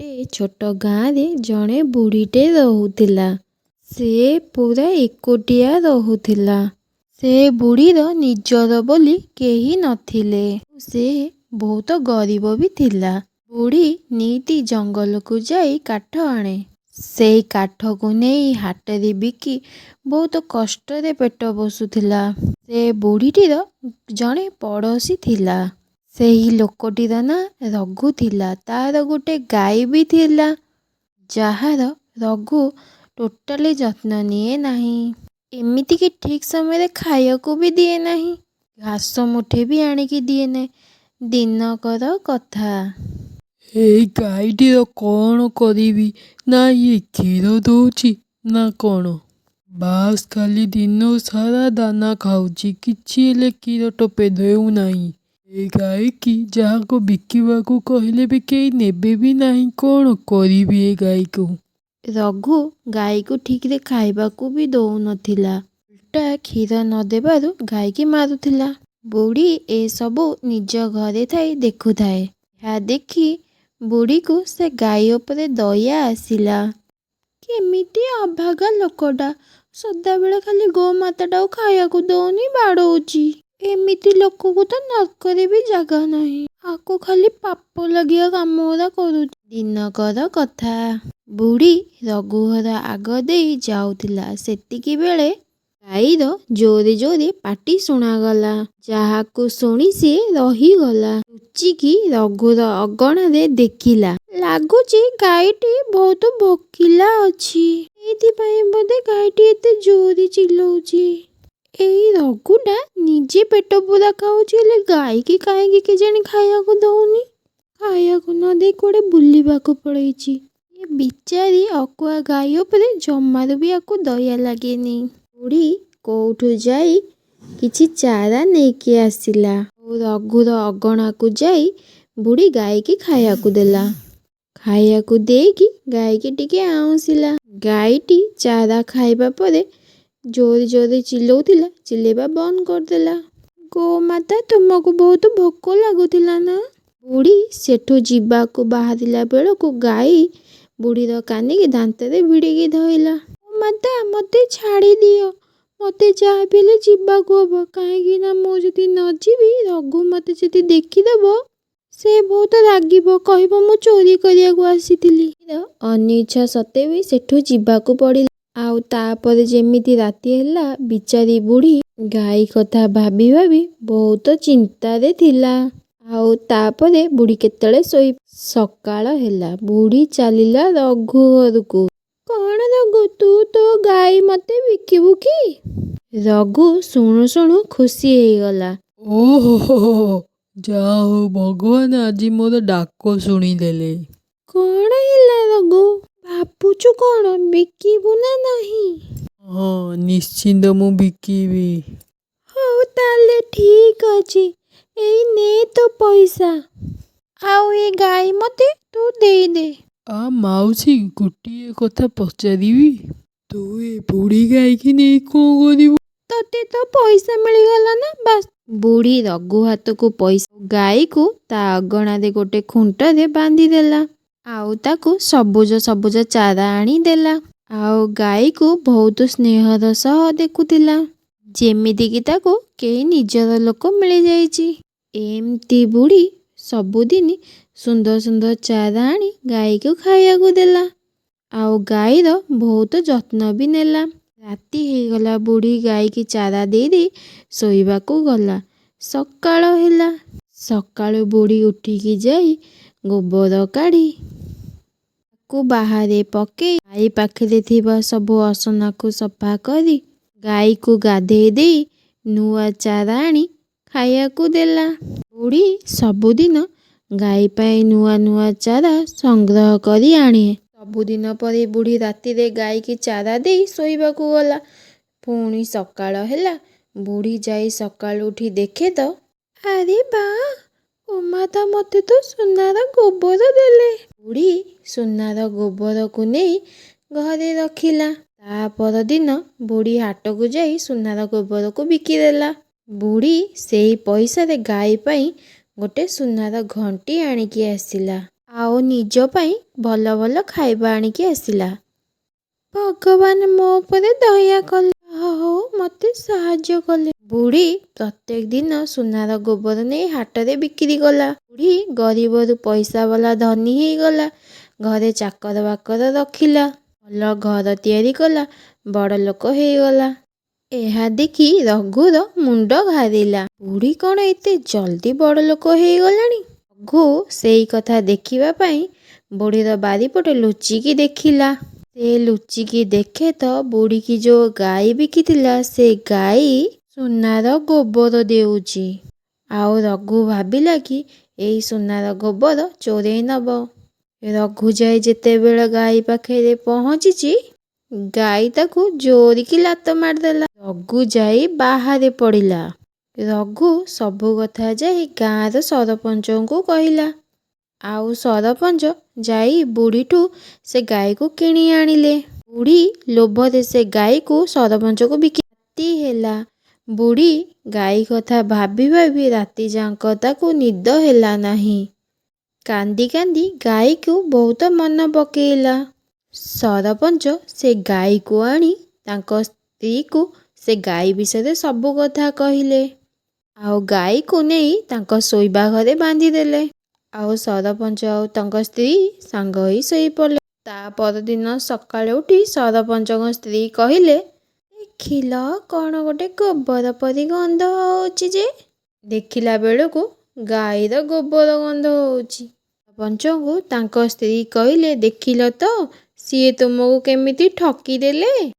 गोटे छोट गाँव जड़े बुढ़ीटे रहुथिला। से पूरा एकोटिया रहुथिला। से बुढ़ीर निजर बोली केही नथिले। से बहुत गरीब भी थिला। बुढ़ी नीति जंगल को जाई काठ आणे। से काठ को नहीं हाटरे बिकी बहुत कष्टरे पेट बसुथिला। से बुढ़ीटीर जड़े पड़ोसी थिला। सेही लोकटीर ना रघु थिला। तार गोटे गाई भी थिला जार रघु टोटाली जत्न निए नाही। एमिति कि ठीक समय खाइବାକୁ भी दिए नाही। घास मुठे भी आनिकी दिए नहीं। दिनकर कथा। ଏଇ ଗାଈଟିର କ'ଣ କରିବି? ନା ଇଏ କ୍ଷୀର ଦଉଛି ନା କ'ଣ? ବାସ୍ ଖାଲି ଦିନ ସାରା ଦାନା ଖାଉଛି, କିଛି ହେଲେ କ୍ଷୀର ଟୋପେ ଦେଉନାହିଁ। ଏ ଗାଈକି ଯାହାକୁ ବିକିବାକୁ କହିଲେ ବି କେହି ନେବେ ବି ନାହିଁ। କ'ଣ କରିବି ଏ ଗାଈକୁ? ରଘୁ ଗାଈକୁ ଠିକରେ ଖାଇବାକୁ ବି ଦଉନଥିଲା। ଉଲ୍ଟା କ୍ଷୀର ନ ଦେବାରୁ ଗାଈକି ମାରୁଥିଲା। ବୁଢ଼ୀ ଏସବୁ ନିଜ ଘରେ ଥାଇ ଦେଖୁଥାଏ। ଏହା ଦେଖି ବୁଢ଼ୀକୁ ସେ ଗାଈ ଉପରେ ଦୟା ଆସିଲା। କେମିତି ଅଭାଗା ଲୋକଟା, ସଦାବେଳେ ଖାଲି ଗୋମାତାଟାକୁ ଖାଇବାକୁ ଦଉନି, ବାଡ଼ଉଛି। ଏମିତି ଲୋକକୁ ତ ନର୍କରେ ବି ଜାଗା ନାହିଁ। ଆକୁ ଖାଲି ପାପ ଲାଗିବା କାମ ଗୁରା କରୁଛି। ଦିନକର କଥା। ବୁଢ଼ୀ ରଘୁ ଘର ଆଗ ଦେଇ ଯାଉଥିଲା। ସେତିକି ବେଳେ ଗାଈର ଜୋରେ ଜୋରେ ପାଟି ଶୁଣାଗଲା। ଯାହାକୁ ଶୁଣି ସିଏ ରହିଗଲା। ଲୁଚିକି ରଘୁର ଅଗଣାରେ ଦେଖିଲା। ଲାଗୁଛି ଗାଈଟି ବହୁତ ଭୋକିଲା ଅଛି। ଏଇଥିପାଇଁ ବୋଧେ ଗାଈଟି ଏତେ ଜୋରେ ଚିଲଉଛି। ଏଇ ରଘୁଟା ନିଜେ ପେଟ ପୁରା ଖାଉଛି, ହେଲେ ଗାଈକି କାହିଁକି କେଜାଣି ଖାଇବାକୁ ଦଉନି। ଖାଇବାକୁ ନ ଦେଇ କୁଆଡ଼େ ବୁଲିବାକୁ ପଳେଇଛି। ଏ ବିଚାରି ଅକୁଆ ଗାଈ ଉପରେ ଜମାରୁ ବି ଆକୁ ଦୟା ଲାଗେନି। ବୁଢ଼ୀ କୋଉଠୁ ଯାଇ କିଛି ଚାରା ନେଇକି ଆସିଲା। ରଘୁର ଅଗଣାକୁ ଯାଇ ବୁଢ଼ୀ ଗାଈକି ଖାଇବାକୁ ଦେଲା। ଖାଇବାକୁ ଦେଇକି ଗାଈକି ଟିକେ ଆଉଁସିଲା। ଗାଈଟି ଚାରା ଖାଇବା ପରେ ଜୋରେ ଜୋରେ ଚିଲଉଥିଲା। ଚିଲେଇବା ବନ୍ଦ କରିଦେଲା। ଗୋମାତା, ତୁମକୁ ବହୁତ ଭୋକ ଲାଗୁଥିଲା ନା? ବୁଢ଼ୀ ସେଠୁ ଯିବାକୁ ବାହାରିଲା ବେଳକୁ ଗାଈ ବୁଢ଼ୀର କାନିକି ଦାନ୍ତରେ ଭିଡ଼ିକି ଧଇଲା। ଗୋମାତା, ମୋତେ ଛାଡ଼ି ଦିଅ। ମୋତେ ଯାହା ବି ହେଲେ ଯିବାକୁ ହବ। କାହିଁକି ନା ମୁଁ ଯଦି ନ ଯିବି, ରଘୁ ମୋତେ ଯଦି ଦେଖିଦେବ, ସେ ବହୁତ ରାଗିବ, କହିବ ମୁଁ ଚୋରି କରିବାକୁ ଆସିଥିଲି। ଅନିଚ୍ଛା ସତ୍ତ୍ୱେ ବି ସେଠୁ ଯିବାକୁ ପଡ଼ିଲା। ଆଉ ତାପରେ ଯେମିତି ରାତି ହେଲା, ବିଚାରୀ ବୁଢ଼ୀ ଗାଈ କଥା ଭାବି ଭାବି ବହୁତ ଚିନ୍ତାରେ ଥିଲା। ଆଉ ତାପରେ ବୁଢ଼ୀ କେତେବେଳେ ସକାଳ ହେଲା। ବୁଢ଼ୀ ଚାଲିଲା ରଘୁ ଘରକୁ। କ'ଣ ରଘୁ, ତୁ ତୋ ଗାଈ ମୋତେ ବିକିବୁ କି? ରଘୁ ଶୁଣୁ ଶୁଣୁ ଖୁସି ହେଇଗଲା। ଓହୋ, ଯାହା ହଉ ଭଗବାନ ଆଜି ମୋର ଡାକ ଶୁଣିଦେଲେ। କ'ଣ ହେଲା ରଘୁ? ଭାବୁଛୁ କ'ଣ, ବିକିବୁ ନା ନାହିଁ? ହଁ, ନିଶ୍ଚିନ୍ତ ମୁଁ ବିକିବି। ହଉ ତାହେଲେ ଠିକ୍ ଅଛି। ଏଇ ନେ ତୋ ପଇସା। ଆଉ ଏ ଗାଈ ମୋତେ ତୁ ଦେଇଦେ। ମାଉସୀ, ଗୋଟିଏ କଥା ପଚାରିବି? ତୁ ଏ ବୁଢ଼ୀ ଗାଈକି ନେଇ କ'ଣ କରିବୁ? ତତେ ତ ପଇସା ମିଳିଗଲା ନା, ବାସ୍। ବୁଢ଼ୀ ରଘୁ ହାତକୁ ପଇସା, ଗାଈକୁ ତା ଅଗଣାରେ ଗୋଟେ ଖୁଣ୍ଟରେ ବାନ୍ଧିଦେଲା। ଆଉ ତାକୁ ସବୁଜ ସବୁଜ ଚାରା ଆଣି ଦେଲା। ଆଉ ଗାଈକୁ ବହୁତ ସ୍ନେହର ସହ ଦେଖୁଥିଲା, ଯେମିତିକି ତାକୁ କେହି ନିଜର ଲୋକ ମିଳିଯାଇଛି। ଏମିତି ବୁଢ଼ୀ ସବୁଦିନ ସୁନ୍ଦର ସୁନ୍ଦର ଚାରା ଆଣି ଗାଈକୁ ଖାଇବାକୁ ଦେଲା। ଆଉ ଗାଈର ବହୁତ ଯତ୍ନ ବି ନେଲା। ରାତି ହେଇଗଲା। ବୁଢ଼ୀ ଗାଈକି ଚାରା ଦେଇ ଦେଇ ଶୋଇବାକୁ ଗଲା। ସକାଳ ହେଲା। ସକାଳୁ ବୁଢ଼ୀ ଉଠିକି ଯାଇ ଗୋବର କାଢ଼ି ତାକୁ ବାହାରେ ପକେଇ ଗାଈ ପାଖରେ ଥିବା ସବୁ ଅସନାକୁ ସଫା କରି ଗାଈକୁ ଗାଧେଇ ଦେଇ ନୂଆ ଚାରା ଆଣି ଖାଇବାକୁ ଦେଲା। ବୁଢ଼ୀ ସବୁଦିନ ଗାଈ ପାଇଁ ନୂଆ ନୂଆ ଚାରା ସଂଗ୍ରହ କରି ଆଣେ। ସବୁଦିନ ପରେ ବୁଢ଼ୀ ରାତିରେ ଗାଈକି ଚାରା ଦେଇ ଶୋଇବାକୁ ଗଲା। ପୁଣି ସକାଳ ହେଲା। ବୁଢ଼ୀ ଯାଇ ସକାଳୁ ଉଠି ଦେଖେ ତ, ଆରେ ବା, ଗୋମାତା ମୋତେ ତ ସୁନାର ଗୋବର ଦେଲେ। ବୁଢ଼ୀ ସୁନାର ଗୋବରକୁ ନେଇ ଘରେ ରଖିଲା। ତା ପରଦିନ ବୁଢ଼ୀ ହାଟକୁ ଯାଇ ସୁନାର ଗୋବରକୁ ବିକିଦେଲା। ବୁଢ଼ୀ ସେଇ ପଇସାରେ ଗାଈ ପାଇଁ ଗୋଟେ ସୁନାର ଘଣ୍ଟି ଆଣିକି ଆସିଲା। ଆଉ ନିଜ ପାଇଁ ଭଲ ଭଲ ଖାଇବା ଆଣିକି ଆସିଲା। ଭଗବାନ ମୋ ଉପରେ ଦୟା କଲେ, ଯାହା ହଉ ମୋତେ ସାହାଯ୍ୟ କଲେ। ବୁଢ଼ୀ ପ୍ରତ୍ୟେକ ଦିନ ସୁନାର ଗୋବର ନେଇ ହାଟରେ ବିକ୍ରି କଲା। ବୁଢ଼ୀ ଗରିବରୁ ପଇସା ବାଲା ଧନୀ ହେଇଗଲା। ଘରେ ଚାକର ବାକର ରଖିଲା, ଭଲ ଘର ତିଆରି କଲା, ବଡ଼ ଲୋକ ହେଇଗଲା। ଏହା ଦେଖି ରଘୁର ମୁଣ୍ଡ ଘାରିଲା। ବୁଢ଼ୀ କ'ଣ ଏତେ ଜଲ୍ଦି ବଡ଼ ଲୋକ ହେଇଗଲାଣି? ରଘୁ ସେଇ କଥା ଦେଖିବା ପାଇଁ ବୁଢ଼ୀର ବାରିପଟେ ଲୁଚିକି ଦେଖିଲା। ସେ ଲୁଚିକି ଦେଖେ ତ ବୁଢ଼ୀକି ଯୋଉ ଗାଈ ବିକିଥିଲା ସେ ଗାଈ ସୁନାର ଗୋବର ଦେଉଛି। ଆଉ ରଘୁ ଭାବିଲା କି ଏଇ ସୁନାର ଗୋବର ଚୋରେଇ ନବ। ରଘୁ ଯାଇ ଯେତେବେଳେ ଗାଈ ପାଖରେ ପହଞ୍ଚିଛି, ଗାଈ ତାକୁ ଜୋରିକି ଲାତ ମାରିଦେଲା। ରଘୁ ଯାଇ ବାହାରେ ପଡ଼ିଲା। ରଘୁ ସବୁ କଥା ଯାଇ ଗାଁର ସରପଞ୍ଚଙ୍କୁ କହିଲା। ଆଉ ସରପଞ୍ଚ ଯାଇ ବୁଢ଼ୀଠୁ ସେ ଗାଈକୁ କିଣି ଆଣିଲେ। ବୁଢ଼ୀ ଲୋଭରେ ସେ ଗାଈକୁ ସରପଞ୍ଚକୁ ବିକି ରାତି ହେଲା। ବୁଢ଼ୀ ଗାଈ କଥା ଭାବି ଭାବି ରାତିଯାକ ତାକୁ ନିଦ ହେଲା ନାହିଁ। କାନ୍ଦି କାନ୍ଦି ଗାଈକୁ ବହୁତ ମନ ପକେଇଲା। ସରପଞ୍ଚ ସେ ଗାଈକୁ ଆଣି ତାଙ୍କ ସ୍ତ୍ରୀକୁ ସେ ଗାଈ ବିଷୟରେ ସବୁ କଥା କହିଲେ। ଆଉ ଗାଈକୁ ନେଇ ତାଙ୍କ ଶୋଇବା ଘରେ ବାନ୍ଧିଦେଲେ। ଆଉ ସରପଞ୍ଚ ଆଉ ତାଙ୍କ ସ୍ତ୍ରୀ ସାଙ୍ଗ ହୋଇ ଶୋଇପଡ଼ିଲେ। ତା ପରଦିନ ସକାଳେ ଉଠି ସରପଞ୍ଚଙ୍କ ସ୍ତ୍ରୀ କହିଲେ, ଦେଖିଲ କ'ଣ ଗୋଟେ ଗୋବର ପରି ଗନ୍ଧ ହେଉଛି ଯେ? ଦେଖିଲା ବେଳକୁ ଗାଈର ଗୋବର ଗନ୍ଧ ହେଉଛି। ସରପଞ୍ଚଙ୍କୁ ତାଙ୍କ ସ୍ତ୍ରୀ କହିଲେ, ଦେଖିଲ ତ ସିଏ ତୁମକୁ କେମିତି ଠକିଦେଲେ।